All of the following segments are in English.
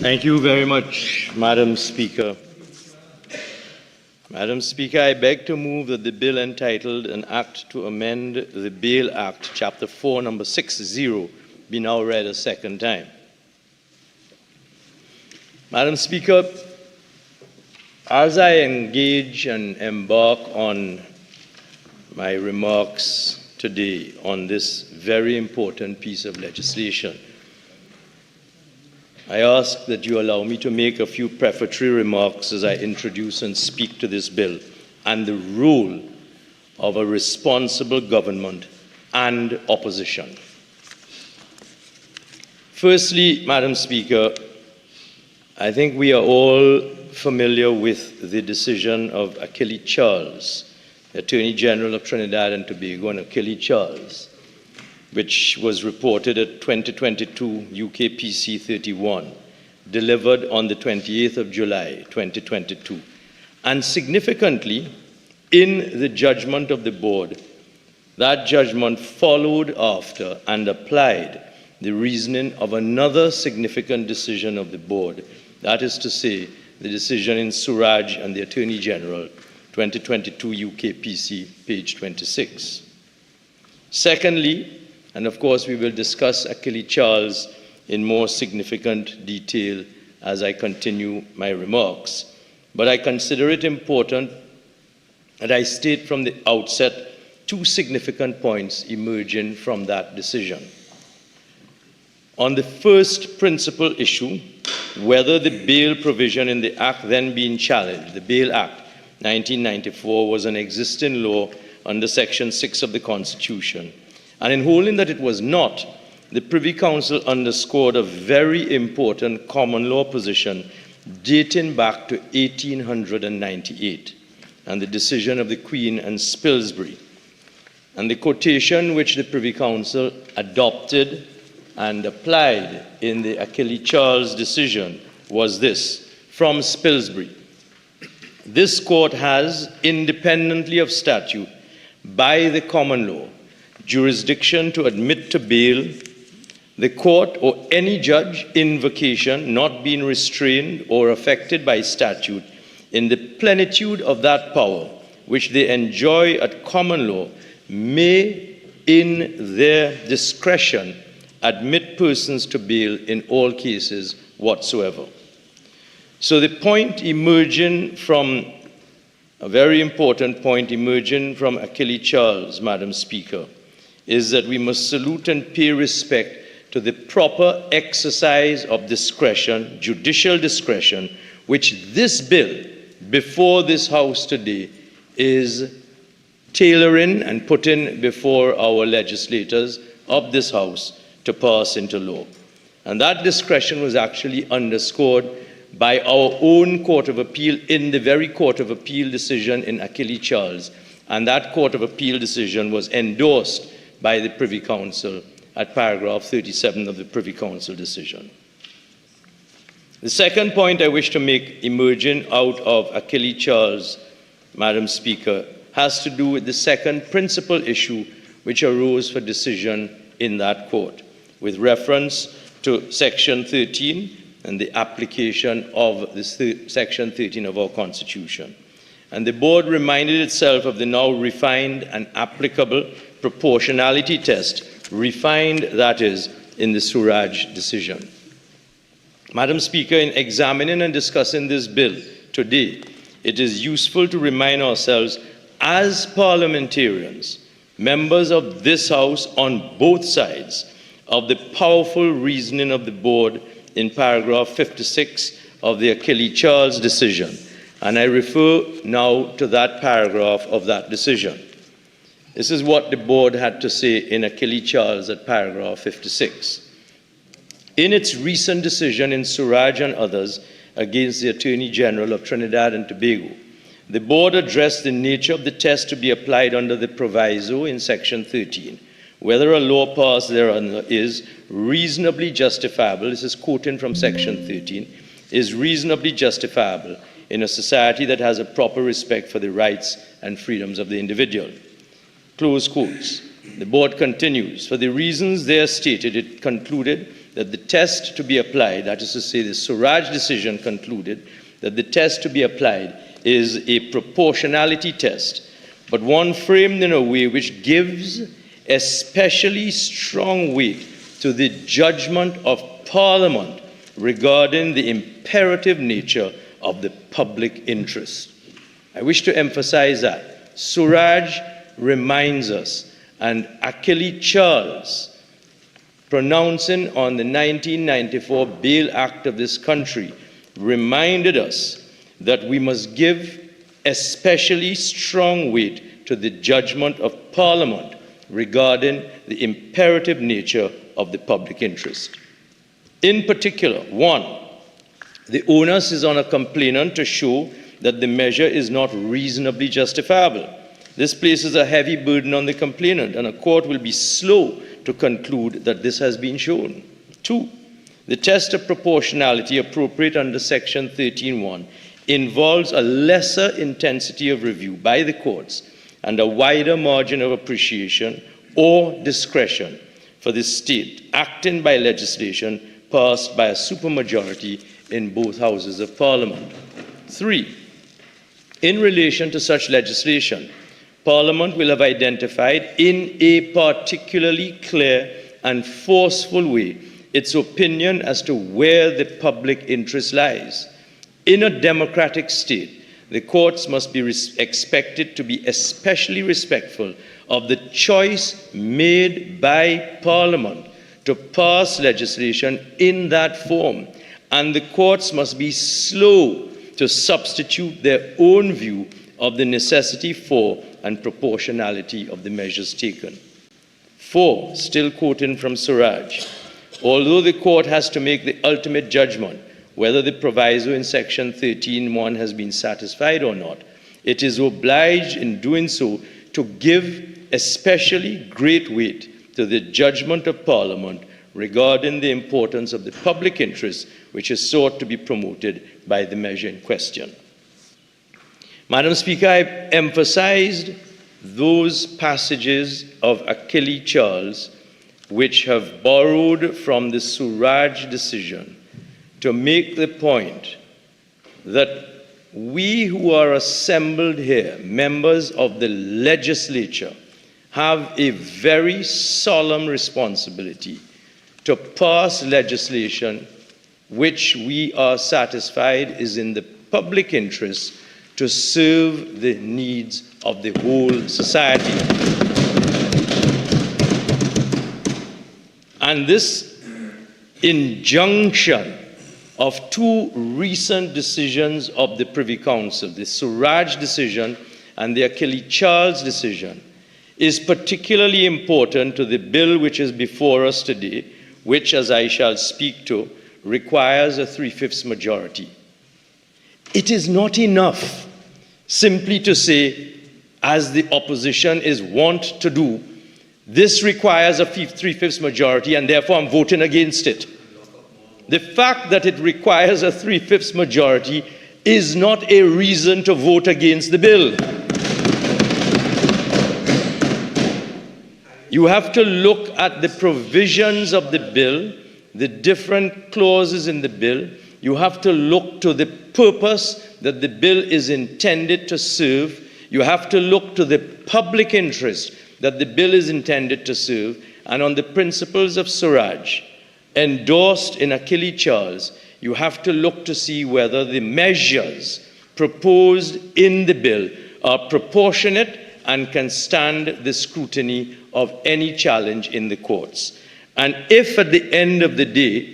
Thank you very much, Madam Speaker. Madam Speaker, I beg to move that the bill entitled An Act to Amend the Bail Act, Chapter 4, Number 60, be now read a second time. Madam Speaker, as I engage and embark on my remarks today on this very important piece of legislation, I ask that you allow me to make a few prefatory remarks as I introduce and speak to this bill and the role of a responsible government and opposition. Firstly, Madam Speaker, I think we are all familiar with the decision of Achille Charles, the Attorney General of Trinidad and Tobago, and Achille Charles, which was reported at 2022 UKPC 31, delivered on the 28th of July, 2022. And significantly, in the judgment of the board, that judgment followed after and applied the reasoning of another significant decision of the board, that is to say, the decision in Suraj and the Attorney General, 2022 UKPC, page 26. Secondly, and of course we will discuss Achille Charles in more significant detail as I continue my remarks, but I consider it important that I state from the outset two significant points emerging from that decision. On the first principal issue, whether the bail provision in the Act then being challenged, the Bail Act 1994, was an existing law under Section 6 of the Constitution, and in holding that it was not, the Privy Council underscored a very important common law position dating back to 1898 and the decision of the Queen and Spilsbury. And the quotation which the Privy Council adopted and applied in the Achille Charles decision was this, from Spilsbury: "This court has, independently of statute, by the common law, jurisdiction to admit to bail the court or any judge in vacation not being restrained or affected by statute in the plenitude of that power which they enjoy at common law may in their discretion admit persons to bail in all cases whatsoever." So the point emerging from, a very important point emerging from Achille Charles, Madam Speaker, is that we must salute and pay respect to the proper exercise of discretion, judicial discretion, which this bill before this House today is tailoring and putting before our legislators of this House to pass into law. And that discretion was actually underscored by our own Court of Appeal in the very Court of Appeal decision in Achille Charles, and that Court of Appeal decision was endorsed by the Privy Council at paragraph 37 of the Privy Council decision. The second point I wish to make emerging out of Achille Charles, Madam Speaker, has to do with the second principal issue which arose for decision in that court, with reference to Section 13 and the application of Section 13 of our Constitution. And the board reminded itself of the now refined and applicable proportionality test, refined, that is, in the Suraj decision. Madam Speaker, in examining and discussing this bill today, it is useful to remind ourselves as parliamentarians, members of this House on both sides, of the powerful reasoning of the board in paragraph 56 of the Achille Charles decision. And I refer now to that paragraph of that decision. This is what the board had to say in Achille Charles at paragraph 56. In its recent decision in Suraj and others against the Attorney General of Trinidad and Tobago, the board addressed the nature of the test to be applied under the proviso in Section 13, whether a law passed thereunder is reasonably justifiable, this is quoting from Section 13, is reasonably justifiable in a society that has a proper respect for the rights and freedoms of the individual. Close quotes. The board continues, for the reasons there stated, it concluded that the test to be applied, that is to say, the Suraj decision concluded that the test to be applied is a proportionality test, but one framed in a way which gives especially strong weight to the judgment of Parliament regarding the imperative nature of the public interest. I wish to emphasize that Suraj reminds us, and Achille Charles, pronouncing on the 1994 Bail Act of this country, reminded us that we must give especially strong weight to the judgment of Parliament regarding the imperative nature of the public interest. In particular, one, the onus is on a complainant to show that the measure is not reasonably justifiable. This places a heavy burden on the complainant, and a court will be slow to conclude that this has been shown. Two, the test of proportionality appropriate under Section 13(1) involves a lesser intensity of review by the courts and a wider margin of appreciation or discretion for the state acting by legislation passed by a supermajority in both houses of Parliament. Three, in relation to such legislation, Parliament will have identified in a particularly clear and forceful way its opinion as to where the public interest lies. In a democratic state, the courts must be expected to be especially respectful of the choice made by Parliament to pass legislation in that form, and the courts must be slow to substitute their own view of the necessity for and proportionality of the measures taken. Four, still quoting from Suraj, although the court has to make the ultimate judgment whether the proviso in Section 13(1) has been satisfied or not, it is obliged in doing so to give especially great weight to the judgment of Parliament regarding the importance of the public interest which is sought to be promoted by the measure in question. Madam Speaker, I emphasized those passages of Achille Charles which have borrowed from the Suraj decision to make the point that we who are assembled here, members of the legislature, have a very solemn responsibility to pass legislation which we are satisfied is in the public interest to serve the needs of the whole society. And this injunction of two recent decisions of the Privy Council, the Suraj decision and the Achille Charles decision, is particularly important to the bill which is before us today, which, as I shall speak to, requires a 3/5 majority. It is not enough simply to say, as the opposition is wont to do, this requires a 3/5 majority and therefore I'm voting against it. The fact that it requires a 3/5 majority is not a reason to vote against the bill. You have to look at the provisions of the bill, the different clauses in the bill. You have to look to the purpose that the bill is intended to serve. You have to look to the public interest that the bill is intended to serve. And on the principles of Suraj, endorsed in Achille Charles, you have to look to see whether the measures proposed in the bill are proportionate and can stand the scrutiny of any challenge in the courts. And if at the end of the day,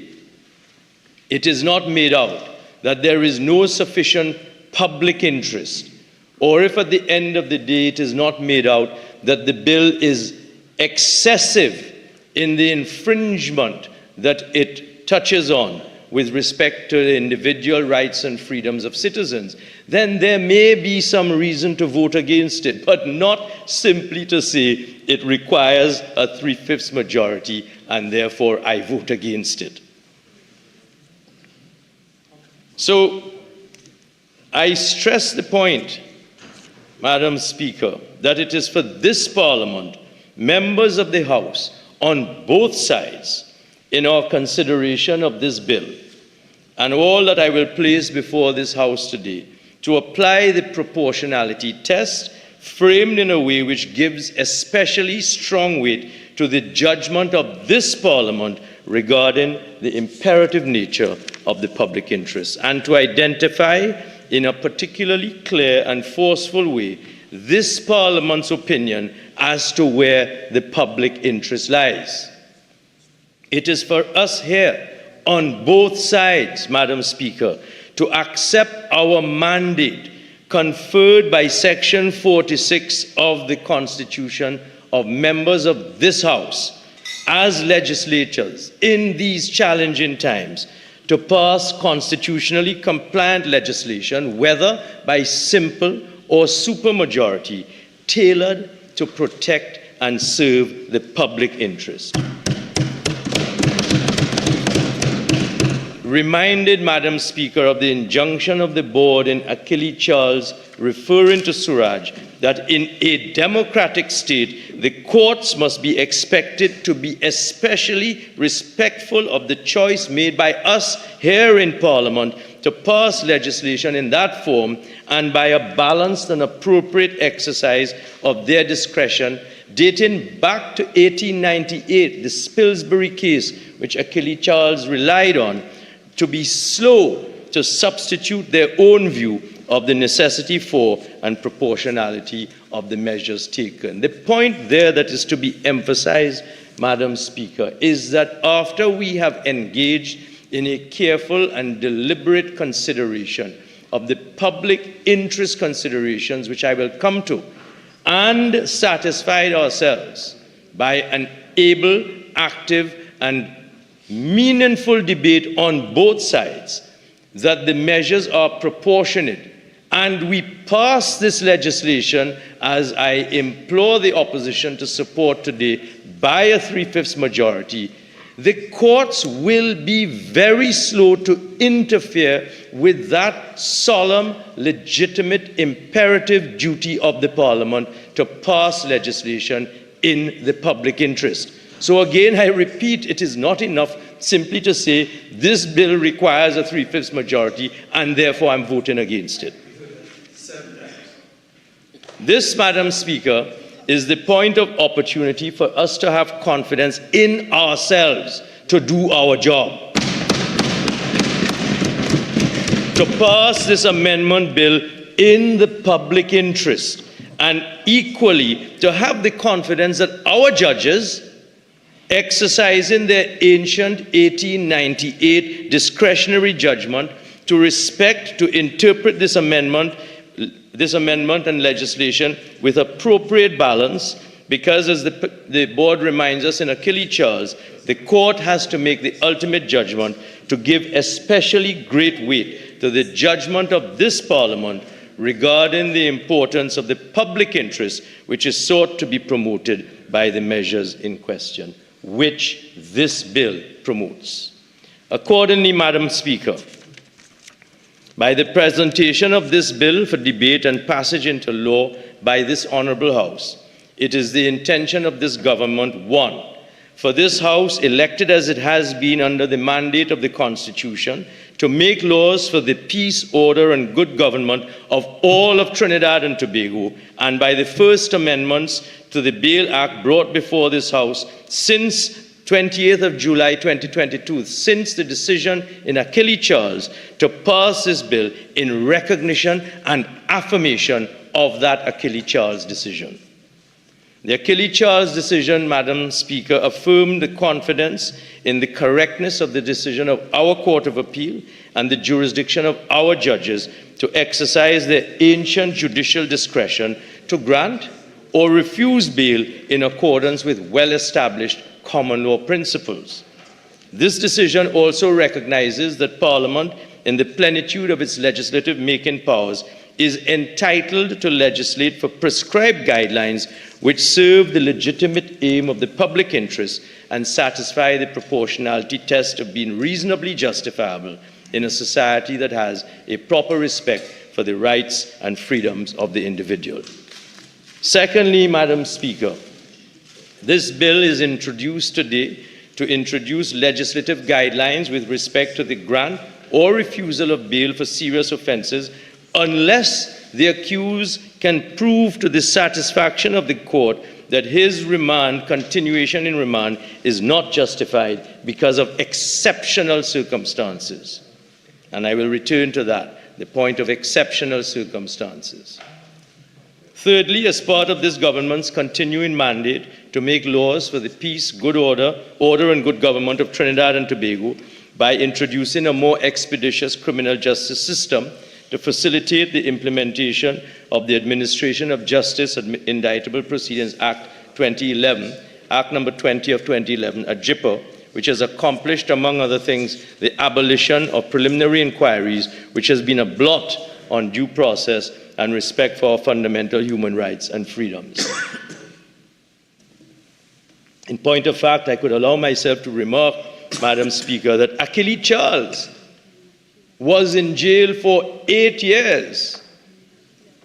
it is not made out that there is no sufficient public interest, or if at the end of the day it is not made out that the bill is excessive in the infringement that it touches on with respect to the individual rights and freedoms of citizens, then there may be some reason to vote against it, but not simply to say it requires a 3/5 majority and therefore I vote against it. So I stress the point, Madam Speaker, that it is for this Parliament, members of the House on both sides, in our consideration of this bill, and all that I will place before this House today, to apply the proportionality test framed in a way which gives especially strong weight to the judgment of this Parliament regarding the imperative nature of the public interest, and to identify in a particularly clear and forceful way this Parliament's opinion as to where the public interest lies. It is for us here on both sides, Madam Speaker, to accept our mandate conferred by Section 46 of the Constitution of members of this House as legislators in these challenging times to pass constitutionally compliant legislation, whether by simple or supermajority, tailored to protect and serve the public interest. Reminded, Madam Speaker, of the injunction of the board in Achille Charles referring to Suraj that in a democratic state, the courts must be expected to be especially respectful of the choice made by us here in Parliament to pass legislation in that form, and by a balanced and appropriate exercise of their discretion, dating back to 1898, the Spilsbury case, which Achille Charles relied on, to be slow to substitute their own view of the necessity for and proportionality of the measures taken. The point there that is to be emphasized, Madam Speaker, is that after we have engaged in a careful and deliberate consideration of the public interest considerations, which I will come to, and satisfied ourselves by an able, active, and meaningful debate on both sides that the measures are proportionate, and we pass this legislation, as I implore the opposition to support today, by a 3/5 majority, the courts will be very slow to interfere with that solemn, legitimate, imperative duty of the Parliament to pass legislation in the public interest. So again, I repeat, it is not enough simply to say this bill requires a 3/5 majority and therefore I'm voting against it. This, Madam Speaker, is the point of opportunity for us to have confidence in ourselves to do our job. To pass this amendment bill in the public interest, and equally to have the confidence that our judges, exercising their ancient 1898 discretionary judgment to respect, to interpret this amendment and legislation with appropriate balance, because as the board reminds us in Achille Charles, the court has to make the ultimate judgment to give especially great weight to the judgment of this Parliament regarding the importance of the public interest which is sought to be promoted by the measures in question, which this bill promotes. Accordingly, Madam Speaker, by the presentation of this bill for debate and passage into law by this Honourable House, it is the intention of this government, one, for this House, elected as it has been under the mandate of the Constitution, to make laws for the peace, order, and good government of all of Trinidad and Tobago, and by the first amendments to the Bail Act brought before this House since 28th of July 2022, since the decision in Achille Charles, to pass this bill in recognition and affirmation of that Achille Charles decision. The Achille Charles decision, Madam Speaker, affirmed the confidence in the correctness of the decision of our Court of Appeal and the jurisdiction of our judges to exercise their ancient judicial discretion to grant or refuse bail in accordance with well-established common law principles. This decision also recognizes that Parliament, in the plenitude of its legislative making powers, is entitled to legislate for prescribed guidelines which serve the legitimate aim of the public interest and satisfy the proportionality test of being reasonably justifiable in a society that has a proper respect for the rights and freedoms of the individual. Secondly, Madam Speaker, this bill is introduced today to introduce legislative guidelines with respect to the grant or refusal of bail for serious offenses unless the accused can prove to the satisfaction of the court that his continuation in remand is not justified because of exceptional circumstances. And I will return to that, the point of exceptional circumstances. Thirdly, as part of this government's continuing mandate to make laws for the peace, good order and good government of Trinidad and Tobago by introducing a more expeditious criminal justice system to facilitate the implementation of the Administration of Justice Indictable Proceedings Act 2011, Act number 20 of 2011, AJIPA, which has accomplished, among other things, the abolition of preliminary inquiries, which has been a blot on due process and respect for our fundamental human rights and freedoms. In point of fact, I could allow myself to remark, Madam Speaker, that Achille Charles was in jail for 8 years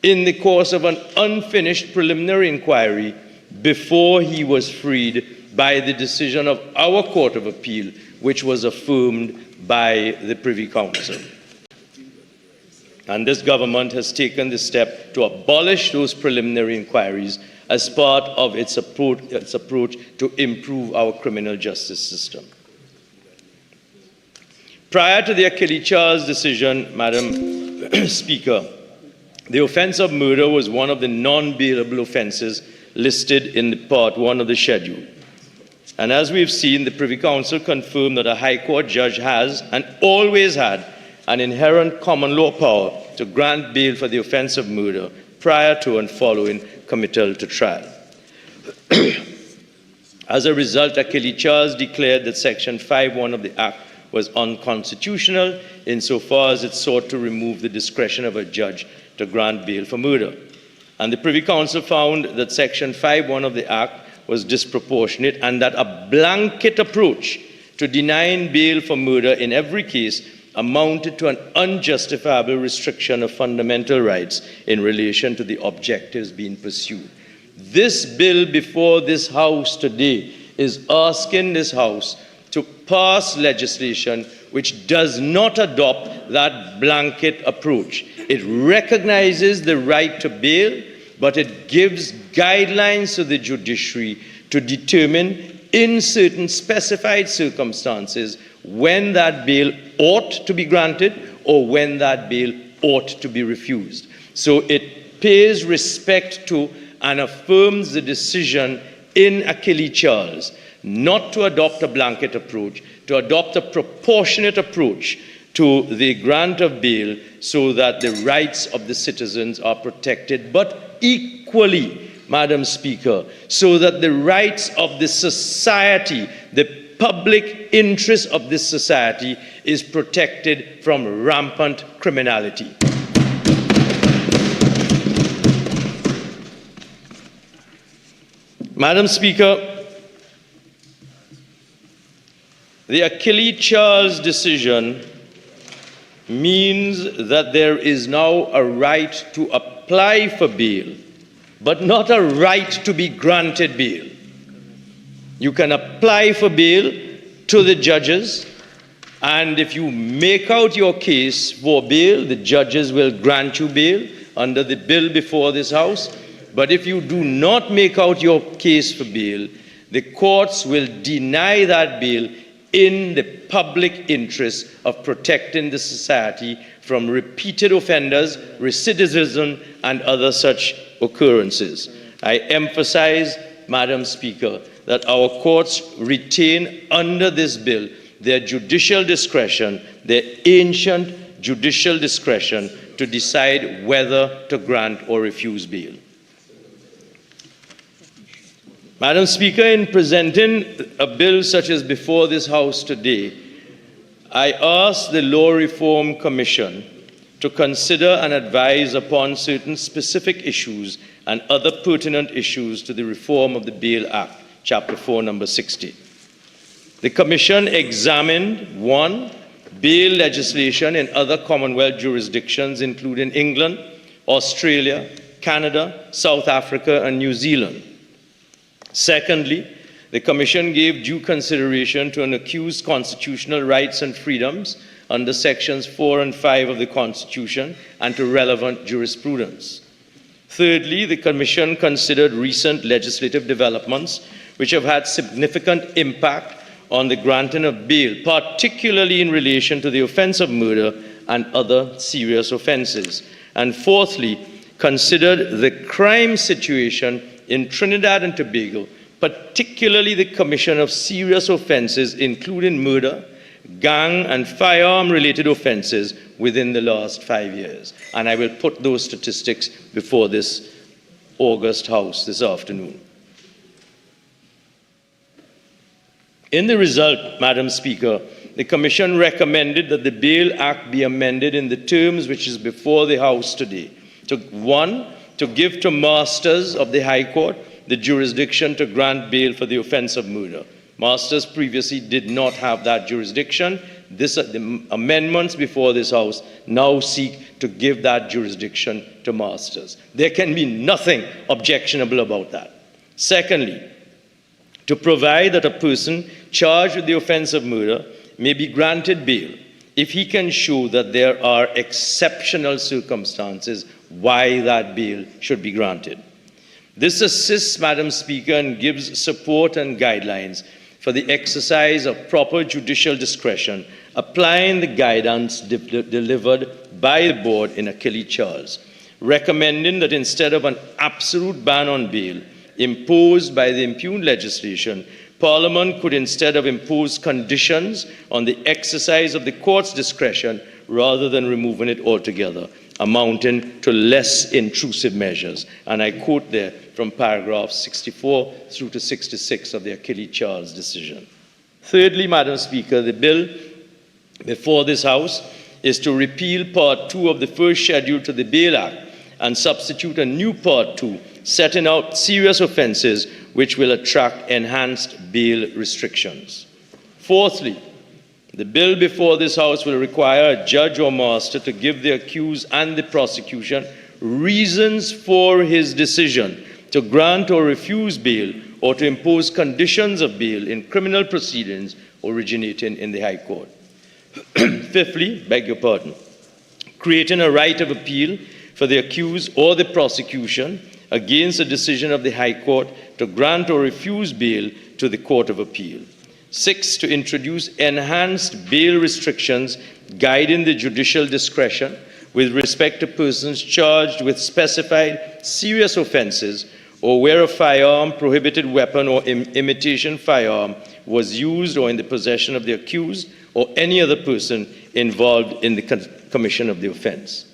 in the course of an unfinished preliminary inquiry before he was freed by the decision of our Court of Appeal, which was affirmed by the Privy Council. And this government has taken the step to abolish those preliminary inquiries as part of its approach to improve our criminal justice system. Prior to the Achille Charles decision, Madam Speaker, the offense of murder was one of the non-bailable offenses listed in Part 1 of the schedule. And as we've seen, the Privy Council confirmed that a High Court judge has and always had an inherent common law power to grant bail for the offense of murder prior to and following committal to trial. As a result, Achille Charles declared that Section 5(1) of the Act was unconstitutional insofar as it sought to remove the discretion of a judge to grant bail for murder. And the Privy Council found that Section 5(1) of the Act was disproportionate and that a blanket approach to denying bail for murder in every case amounted to an unjustifiable restriction of fundamental rights in relation to the objectives being pursued. This bill before this House today is asking this House to pass legislation which does not adopt that blanket approach. It recognizes the right to bail, but it gives guidelines to the judiciary to determine in certain specified circumstances when that bail ought to be granted or when that bail ought to be refused. So it pays respect to and affirms the decision in Achille Charles not to adopt a blanket approach, to adopt a proportionate approach to the grant of bail so that the rights of the citizens are protected, but equally, Madam Speaker, so that the rights of the society, the public interest of this society is protected from rampant criminality. Madam Speaker, the Achille Charles decision means that there is now a right to apply for bail, but not a right to be granted bail. You can apply for bail to the judges, and if you make out your case for bail, the judges will grant you bail under the bill before this House. But if you do not make out your case for bail, the courts will deny that bail in the public interest of protecting the society from repeated offenders, recidivism, and other such occurrences. I emphasize, Madam Speaker, that our courts retain under this bill their judicial discretion, their ancient judicial discretion to decide whether to grant or refuse bail. Madam Speaker, in presenting a bill such as before this House today, I ask the Law Reform Commission to consider and advise upon certain specific issues and other pertinent issues to the reform of the Bail Act, Chapter 4, Number 60. The Commission examined, 1, bail legislation in other Commonwealth jurisdictions, including England, Australia, Canada, South Africa, and New Zealand. Secondly, The Commission gave due consideration to an accused's constitutional rights and freedoms under Sections 4 and 5 of the Constitution and to relevant jurisprudence. Thirdly, the Commission considered recent legislative developments which have had significant impact on the granting of bail, particularly in relation to the offense of murder and other serious offenses. And fourthly, considered the crime situation in Trinidad and Tobago, particularly the commission of serious offenses, including murder, gang and firearm-related offenses within the last 5 years. And I will put those statistics before this August House this afternoon. In the result, Madam Speaker, the Commission recommended that the Bail Act be amended in the terms which is before the House today. One, to give to masters of the High Court the jurisdiction to grant bail for the offense of murder. Masters previously did not have that jurisdiction. The amendments before this House now seek to give that jurisdiction to masters. There can be nothing objectionable about that. Secondly, to provide that a person charged with the offense of murder may be granted bail if he can show that there are exceptional circumstances why that bail should be granted. This assists, Madam Speaker, and gives support and guidelines for the exercise of proper judicial discretion, applying the guidance delivered by the board in Achille Charles, recommending that instead of an absolute ban on bail imposed by the impugned legislation, Parliament could instead have imposed conditions on the exercise of the court's discretion rather than removing it altogether, amounting to less intrusive measures. And I quote there from paragraphs 64 through to 66 of the Achille Charles decision. Thirdly, Madam Speaker, the bill before this House is to repeal Part 2 of the first schedule to the Bail Act and substitute a new Part 2 setting out serious offenses which will attract enhanced bail restrictions. Fourthly, the bill before this House will require a judge or master to give the accused and the prosecution reasons for his decision to grant or refuse bail or to impose conditions of bail in criminal proceedings originating in the High Court. Fifthly, creating a right of appeal for the accused or the prosecution against a decision of the High Court to grant or refuse bail to the Court of Appeal. 6, to introduce enhanced bail restrictions guiding the judicial discretion with respect to persons charged with specified serious offenses or where a firearm, prohibited weapon, or imitation firearm was used or in the possession of the accused or any other person involved in the commission of the offense.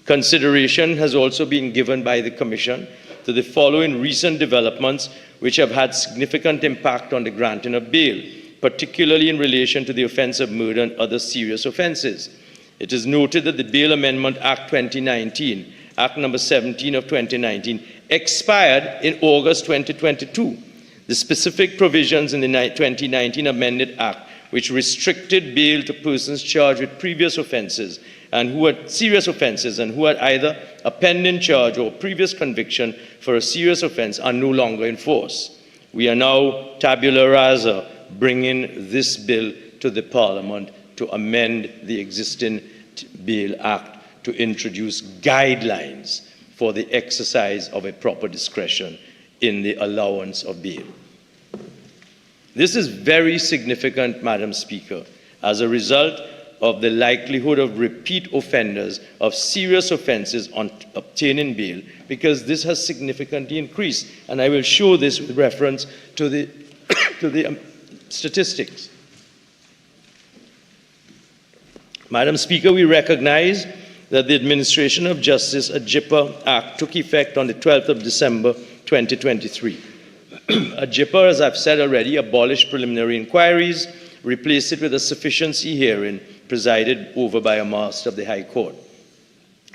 Consideration has also been given by the Commission to the following recent developments which have had significant impact on the granting of bail, particularly in relation to the offense of murder and other serious offenses. It is noted that the Bail Amendment Act 2019, Act number 17 of 2019, expired in August 2022. The specific provisions in the 2019 Amended Act which restricted bail to persons charged with previous offenses and who had serious offenses and who had either a pending charge or previous conviction for a serious offense are no longer in force. We are now tabula rasa bringing this bill to the Parliament to amend the existing Bail Act to introduce guidelines for the exercise of a proper discretion in the allowance of bail. This is very significant, Madam Speaker, as a result of the likelihood of repeat offenders of serious offenses on obtaining bail, because this has significantly increased. And I will show this with reference to the, statistics. Madam Speaker, we recognize that the Administration of Justice AJIPA Act took effect on the 12th of December 2023. AJIPA, as I've said already, abolished preliminary inquiries, replaced it with a sufficiency hearing presided over by a master of the High Court.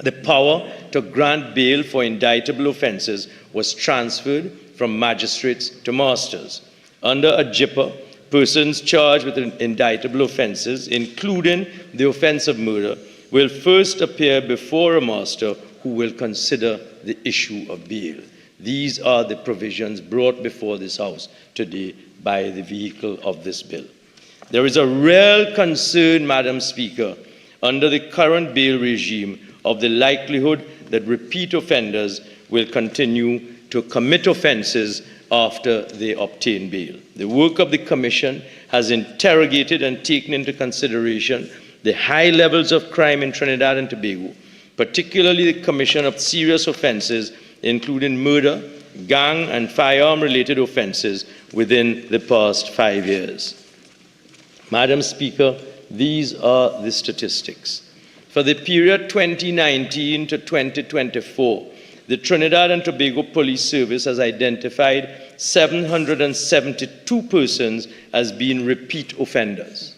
The power to grant bail for indictable offenses was transferred from magistrates to masters. Under AJIPA, persons charged with indictable offenses, including the offense of murder, will first appear before a master who will consider the issue of bail. These are the provisions brought before this House today by the vehicle of this bill. There is a real concern, Madam Speaker, under the current bail regime of the likelihood that repeat offenders will continue to commit offences after they obtain bail. The work of the Commission has interrogated and taken into consideration the high levels of crime in Trinidad and Tobago, particularly the commission of serious offences, including murder, gang and firearm-related offences within the past 5 years. Madam Speaker, these are the statistics. For the period 2019 to 2024, the Trinidad and Tobago Police Service has identified 772 persons as being repeat offenders.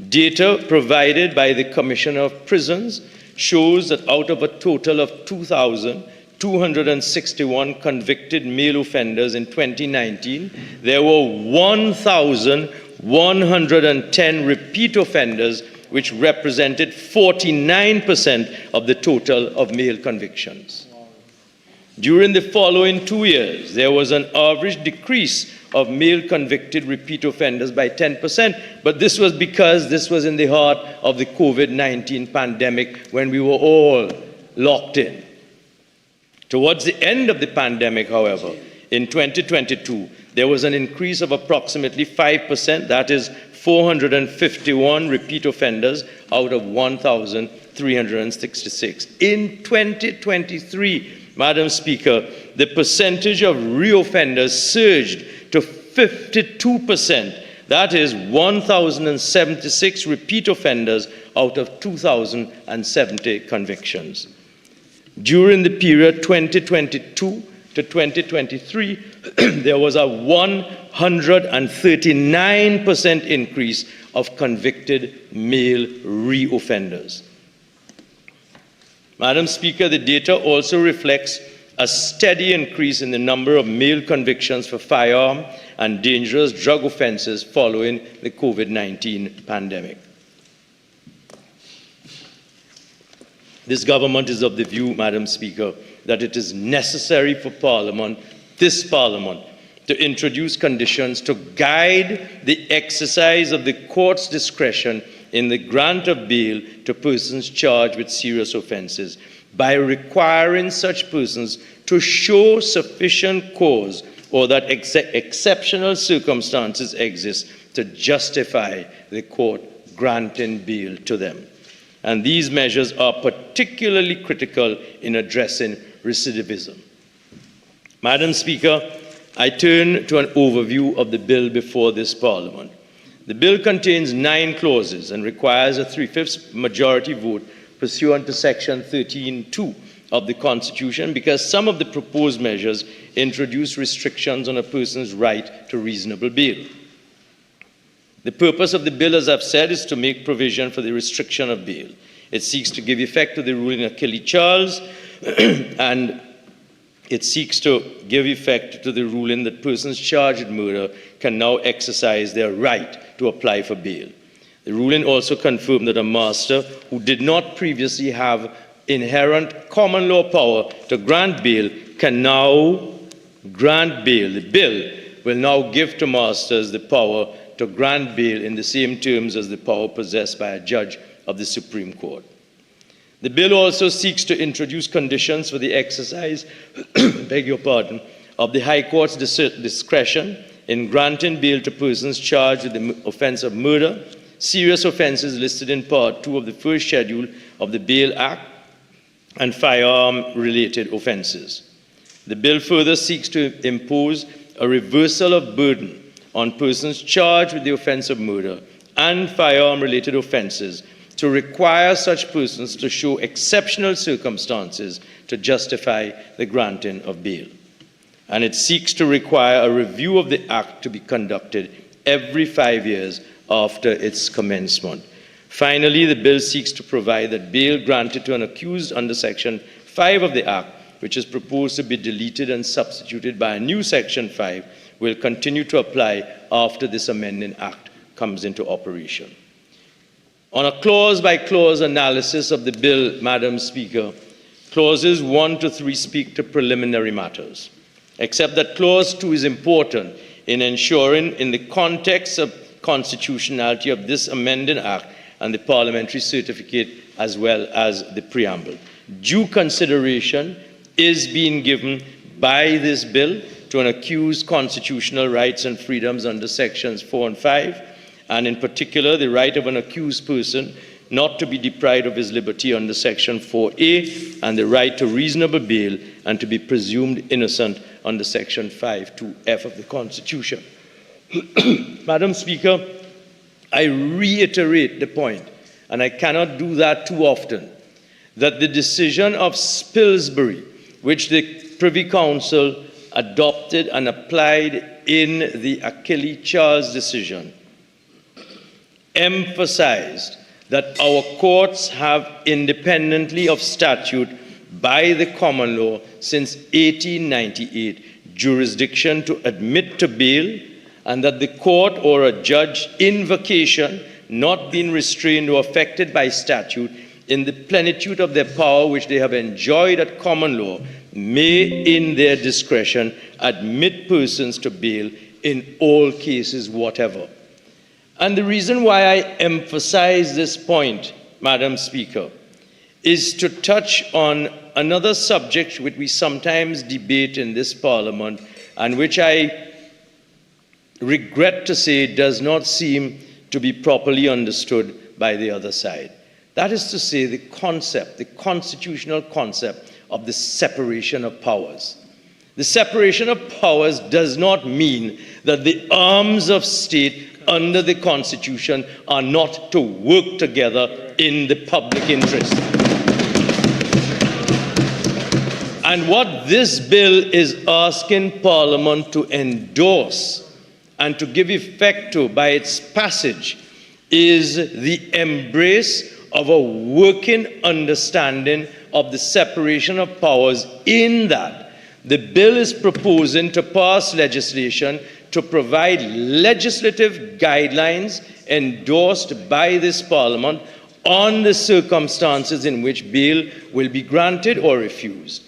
Data provided by the Commissioner of Prisons shows that out of a total of 2,261 convicted male offenders in 2019, there were 1,110 repeat offenders, which represented 49% of the total of male convictions. During the following 2 years, there was an average decrease of male convicted repeat offenders by 10%, but this was because this was in the heart of the COVID-19 pandemic when we were all locked in. Towards the end of the pandemic, however, in 2022, there was an increase of approximately 5%, that is 451 repeat offenders out of 1,366. In 2023, Madam Speaker, the percentage of reoffenders surged to 52%. That is 1,076 repeat offenders out of 2,070 convictions. During the period 2022 to 2023, there was a 139% increase of convicted male reoffenders. Madam Speaker, the data also reflects a steady increase in the number of male convictions for firearm and dangerous drug offences following the COVID-19 pandemic. This government is of the view, Madam Speaker, that it is necessary for Parliament, this Parliament, to introduce conditions to guide the exercise of the court's discretion in the grant of bail to persons charged with serious offences by requiring such persons to show sufficient cause or that exceptional circumstances exist to justify the court granting bail to them. And these measures are particularly critical in addressing recidivism. Madam Speaker, I turn to an overview of the bill before this Parliament. The bill contains 9 clauses and requires a 3/5 majority vote pursuant to Section 13(2) of the Constitution because some of the proposed measures introduce restrictions on a person's right to reasonable bail. The purpose of the bill, as I've said, is to make provision for the restriction of bail. It seeks to give effect to the ruling of Achille Charles, and it seeks to give effect to the ruling that persons charged with murder can now exercise their right to apply for bail. The ruling also confirmed that a master who did not previously have inherent common law power to grant bail can now grant bail. The bill will now give to masters the power to grant bail in the same terms as the power possessed by a judge of the Supreme Court. The bill also seeks to introduce conditions for the exercise, beg your pardon, of the High Court's discretion in granting bail to persons charged with the offence of murder, serious offences listed in Part 2 of the first schedule of the Bail Act, and firearm-related offences. The bill further seeks to impose a reversal of burden on persons charged with the offence of murder and firearm-related offences to require such persons to show exceptional circumstances to justify the granting of bail. And it seeks to require a review of the Act to be conducted every 5 years after its commencement. Finally, the bill seeks to provide that bail granted to an accused under Section 5 of the Act, which is proposed to be deleted and substituted by a new Section 5, will continue to apply after this amending Act comes into operation. On a clause-by-clause analysis of the bill, Madam Speaker, clauses 1 to 3 speak to preliminary matters. except that Clause 2 is important in ensuring, in the context of constitutionality of this amending act and the parliamentary certificate as well as the preamble. Due consideration is being given by this bill to an accused's constitutional rights and freedoms under sections 4 and 5, and in particular the right of an accused person not to be deprived of his liberty under section 4A, and the right to reasonable bail and to be presumed innocent under section 5(2)(f) of the Constitution. Madam Speaker, I reiterate the point, and I cannot do that too often, that the decision of Spilsbury, which the Privy Council adopted and applied in the Achille Charles decision, emphasized that our courts have, independently of statute by the common law since 1898, jurisdiction to admit to bail, and that the court or a judge in vacation, not being restrained or affected by statute, in the plenitude of their power which they have enjoyed at common law, may in their discretion admit persons to bail in all cases whatever. And the reason why I emphasize this point, Madam Speaker, is to touch on another subject which we sometimes debate in this Parliament, and which I regret to say does not seem to be properly understood by the other side. That is to say, the concept, the constitutional concept of the separation of powers. The separation of powers does not mean that the arms of state under the Constitution are not to work together in the public interest. And what this bill is asking Parliament to endorse and to give effect to by its passage is the embrace of a working understanding of the separation of powers, in that the bill is proposing to pass legislation to provide legislative guidelines endorsed by this Parliament on the circumstances in which bail will be granted or refused.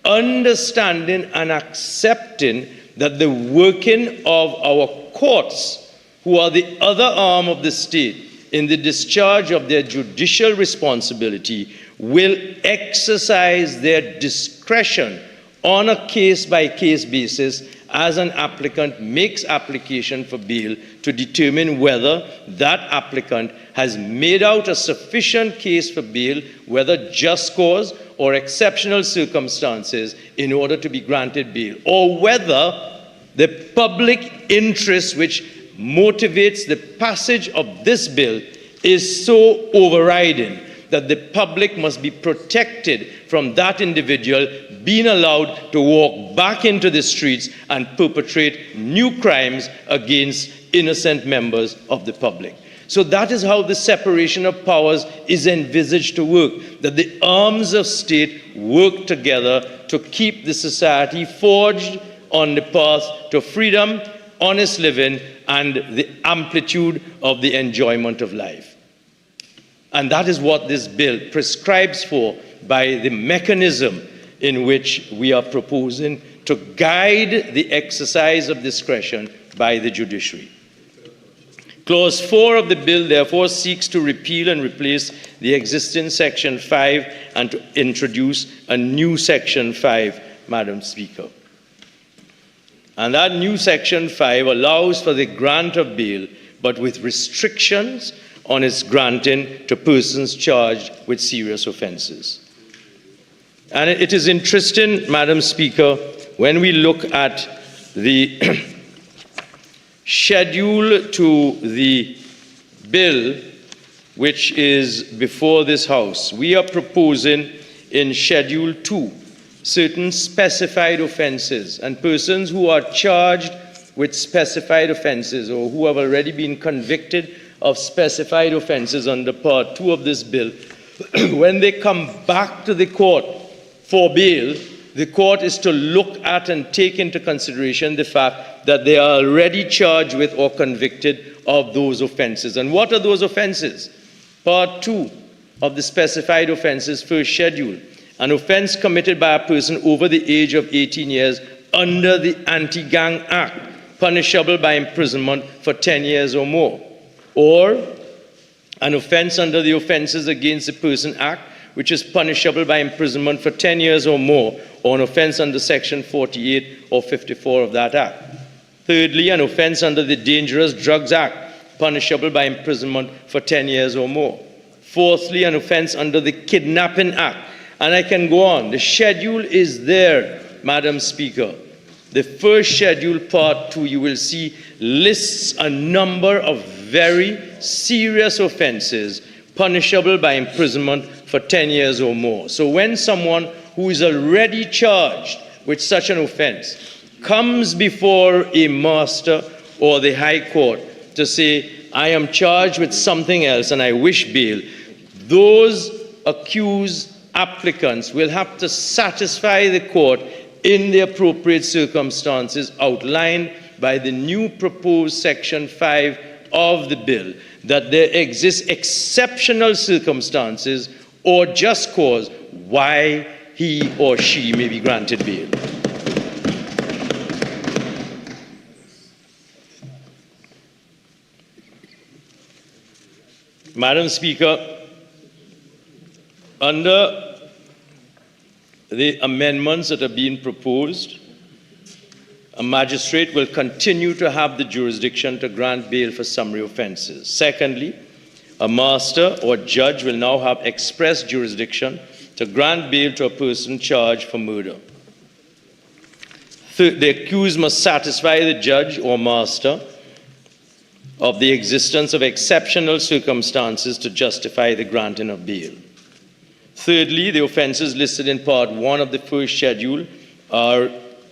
Understanding and accepting that the working of our courts, who are the other arm of the state, in the discharge of their judicial responsibility, will exercise their discretion on a case-by-case basis as an applicant makes application for bail to determine whether that applicant has made out a sufficient case for bail, whether just cause or exceptional circumstances, in order to be granted bail, or whether the public interest which motivates the passage of this bill is so overriding that the public must be protected from that individual being allowed to walk back into the streets and perpetrate new crimes against innocent members of the public. So that is how the separation of powers is envisaged to work, that the arms of state work together to keep the society forged on the path to freedom, honest living, and the amplitude of the enjoyment of life. And that is what this bill prescribes for by the mechanism in which we are proposing to guide the exercise of discretion by the judiciary. Clause 4 of the bill therefore seeks to repeal and replace the existing Section 5 and to introduce a new Section 5, Madam Speaker. And that new Section 5 allows for the grant of bail, but with restrictions on its granting to persons charged with serious offenses. And it is interesting, Madam Speaker, when we look at the schedule to the bill which is before this House, we are proposing in Schedule 2 certain specified offenses, and persons who are charged with specified offenses or who have already been convicted of specified offenses under Part 2 of this bill, when they come back to the court for bail, the court is to look at and take into consideration the fact that they are already charged with or convicted of those offenses. And what are those offenses? Part 2 of the specified offenses, first schedule. An offense committed by a person over the age of 18 years under the Anti-Gang Act, punishable by imprisonment for 10 years or more, or an offense under the Offences Against the Person Act, which is punishable by imprisonment for 10 years or more, or an offense under Section 48 or 54 of that Act. Thirdly, an offense under the Dangerous Drugs Act, punishable by imprisonment for 10 years or more. Fourthly, an offense under the Kidnapping Act. And I can go on. The schedule is there, Madam Speaker. The first schedule, Part 2, you will see lists a number of very serious offenses punishable by imprisonment for 10 years or more. So when someone who is already charged with such an offense comes before a master or the High Court to say, I am charged with something else and I wish bail, those accused applicants will have to satisfy the court in the appropriate circumstances outlined by the new proposed Section 5 of the bill, that there exists exceptional circumstances or just cause why he or she may be granted bail. Madam Speaker, under the amendments that are being proposed, a magistrate will continue to have the jurisdiction to grant bail for summary offenses. Secondly, a master or judge will now have express jurisdiction to grant bail to a person charged for murder. The accused must satisfy the judge or master of the existence of exceptional circumstances to justify the granting of bail. Thirdly, the offenses listed in Part 1 of the first schedule are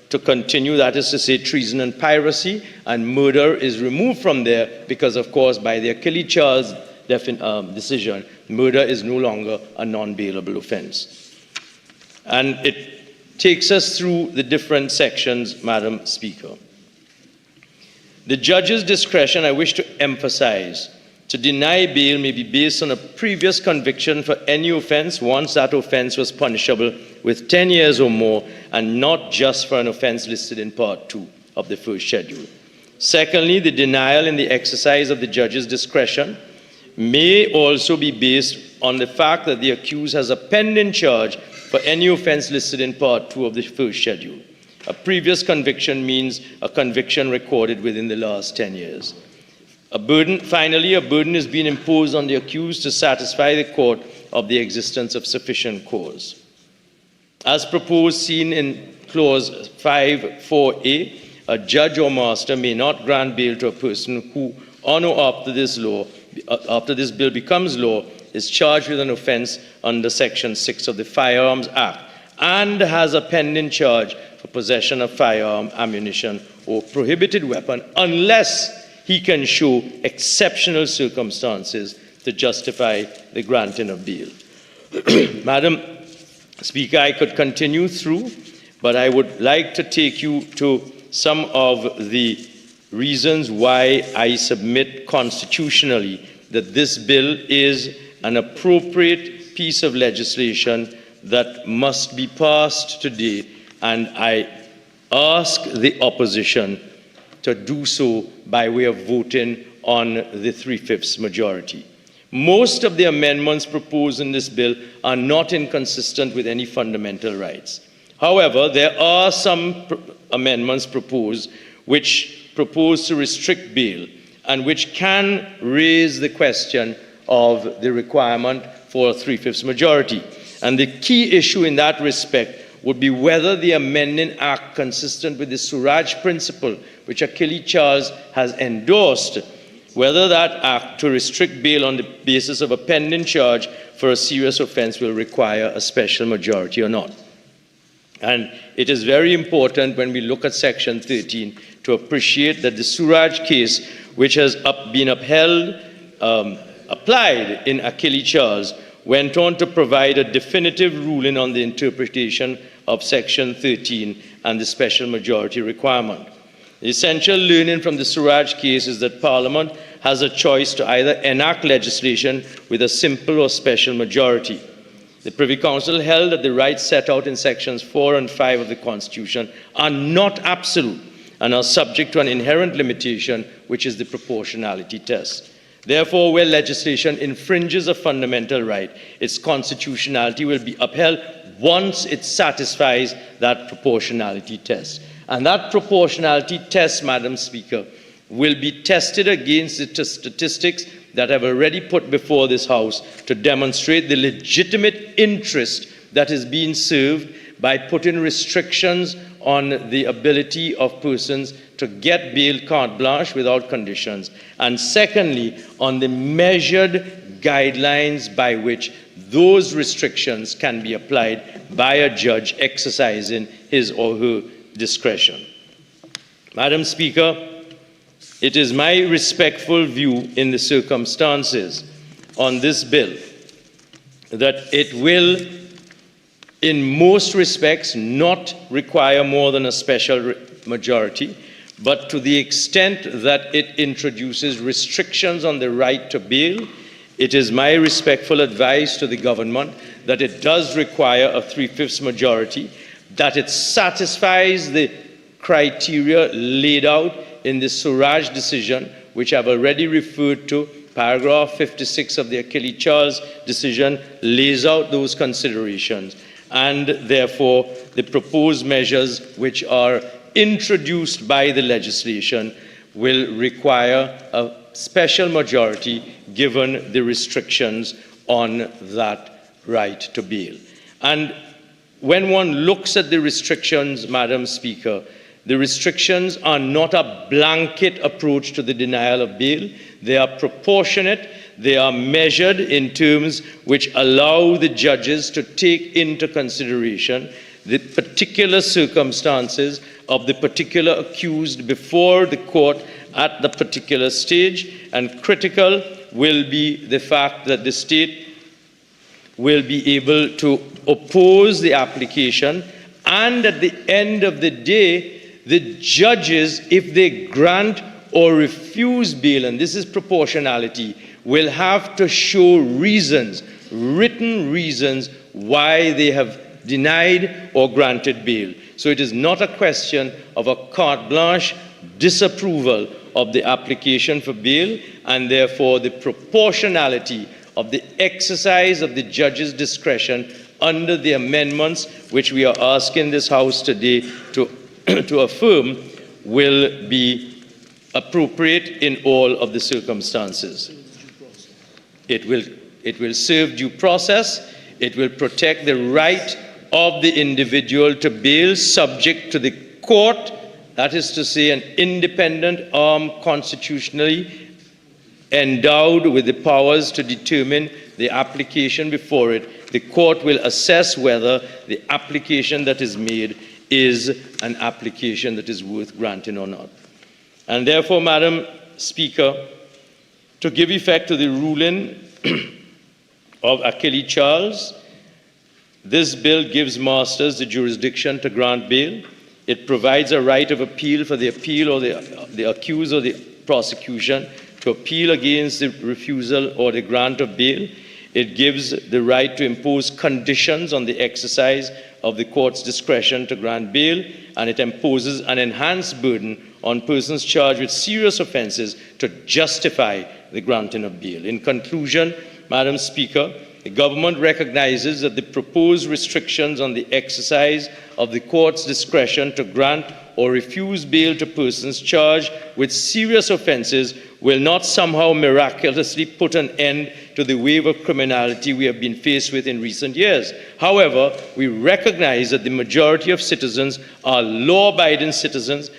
to continue, that is to say, treason and piracy, and murder is removed from there because, of course, by the Achille Charles decision, murder is no longer a non-bailable offense. And it takes us through the different sections, Madam Speaker. The judge's discretion, I wish to emphasize, to deny bail may be based on a previous conviction for any offense once that offense was punishable with 10 years or more, and not just for an offense listed in Part 2 of the first schedule. Secondly, the denial in the exercise of the judge's discretion may also be based on the fact that the accused has a pending charge for any offense listed in Part 2 of the first schedule. A previous conviction means a conviction recorded within the last 10 years. Finally, a burden is being imposed on the accused to satisfy the court of the existence of sufficient cause. As proposed, seen in Clause 5(4)(a), a judge or master may not grant bail to a person who, on or after this bill becomes law, is charged with an offense under Section 6 of the Firearms Act and has a pending charge for possession of firearm, ammunition, or prohibited weapon, unless he can show exceptional circumstances to justify the granting of bail. Madam Speaker, I could continue through, but I would like to take you to some of the reasons why I submit constitutionally that this bill is an appropriate piece of legislation that must be passed today, and I ask the opposition to do so by way of voting on the 3/5 majority. Most of the amendments proposed in this bill are not inconsistent with any fundamental rights. However, there are some amendments proposed which propose to restrict bail and which can raise the question of the requirement for a 3/5 majority. And the key issue in that respect would be whether the amending act, consistent with the Suraj principle, which Achille Charles has endorsed, whether that act to restrict bail on the basis of a pending charge for a serious offense will require a special majority or not. And it is very important when we look at Section 13 to appreciate that the Suraj case, which has been applied in Achille Charles, went on to provide a definitive ruling on the interpretation of Section 13 and the special majority requirement. The essential learning from the Suraj case is that Parliament has a choice to either enact legislation with a simple or special majority. The Privy Council held that the rights set out in sections 4 and 5 of the Constitution are not absolute and are subject to an inherent limitation, which is the proportionality test. Therefore, where legislation infringes a fundamental right, its constitutionality will be upheld once it satisfies that proportionality test. And that proportionality test, Madam Speaker, will be tested against the statistics that I've already put before this House to demonstrate the legitimate interest that is being served by putting restrictions on the ability of persons to get bail carte blanche without conditions, and secondly, on the measured guidelines by which those restrictions can be applied by a judge exercising his or her discretion. Madam Speaker, it is my respectful view in the circumstances on this bill that it will, in most respects, not require more than a special majority, but to the extent that it introduces restrictions on the right to bail, it is my respectful advice to the government that it does require a 3/5 majority, that it satisfies the criteria laid out in the Suraj decision, which I've already referred to. Paragraph 56 of the Achille Charles decision lays out those considerations, and therefore the proposed measures which are introduced by the legislation will require a special majority given the restrictions on that right to bail. And when one looks at the restrictions, Madam Speaker, the restrictions are not a blanket approach to the denial of bail. They are proportionate. They are measured in terms which allow the judges to take into consideration the particular circumstances of the particular accused before the court at the particular stage, and critical will be the fact that the state will be able to oppose the application, and at the end of the day, the judges, if they grant or refuse bail, and this is proportionality, will have to show reasons, written reasons, why they have denied or granted bail. So it is not a question of a carte blanche disapproval of the application for bail, and therefore the proportionality of the exercise of the judge's discretion under the amendments which we are asking this House today to affirm will be appropriate in all of the circumstances. It will serve due process. It will protect the right of the individual to bail subject to the court, that is to say, an independent arm constitutionally endowed with the powers to determine the application before it. The court will assess whether the application that is made is an application that is worth granting or not. And therefore, Madam Speaker, to give effect to the ruling of Achille Charles, this bill gives masters the jurisdiction to grant bail. It provides a right of appeal for the appeal or the accused or the prosecution to appeal against the refusal or the grant of bail. It gives the right to impose conditions on the exercise of the court's discretion to grant bail, and it imposes an enhanced burden on persons charged with serious offenses to justify the granting of bail. In conclusion, Madam Speaker, the government recognizes that the proposed restrictions on the exercise of the court's discretion to grant or refuse bail to persons charged with serious offenses will not somehow miraculously put an end to the wave of criminality we have been faced with in recent years. However, we recognize that the majority of citizens are law-abiding citizens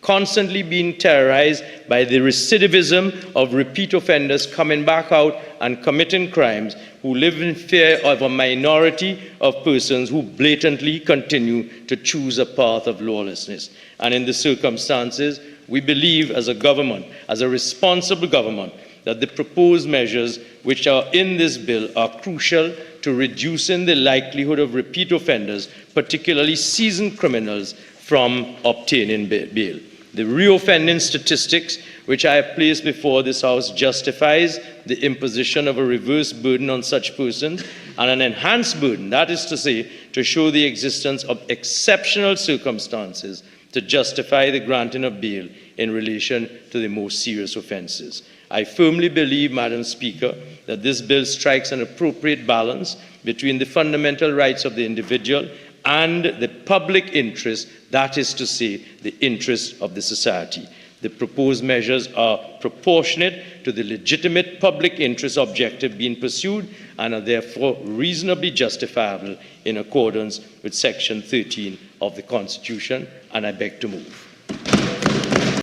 constantly being terrorized by the recidivism of repeat offenders coming back out and committing crimes, who live in fear of a minority of persons who blatantly continue to choose a path of lawlessness. And in the circumstances, we believe as a government, as a responsible government, that the proposed measures which are in this bill are crucial to reducing the likelihood of repeat offenders, particularly seasoned criminals, from obtaining bail. The reoffending statistics which I have placed before this House justifies the imposition of a reverse burden on such persons and an enhanced burden, that is to say, to show the existence of exceptional circumstances to justify the granting of bail in relation to the most serious offences. I firmly believe, Madam Speaker, that this bill strikes an appropriate balance between the fundamental rights of the individual and the public interest, that is to say, the interest of the society. The proposed measures are proportionate to the legitimate public interest objective being pursued and are therefore reasonably justifiable in accordance with Section 13 of the Constitution, and I beg to move.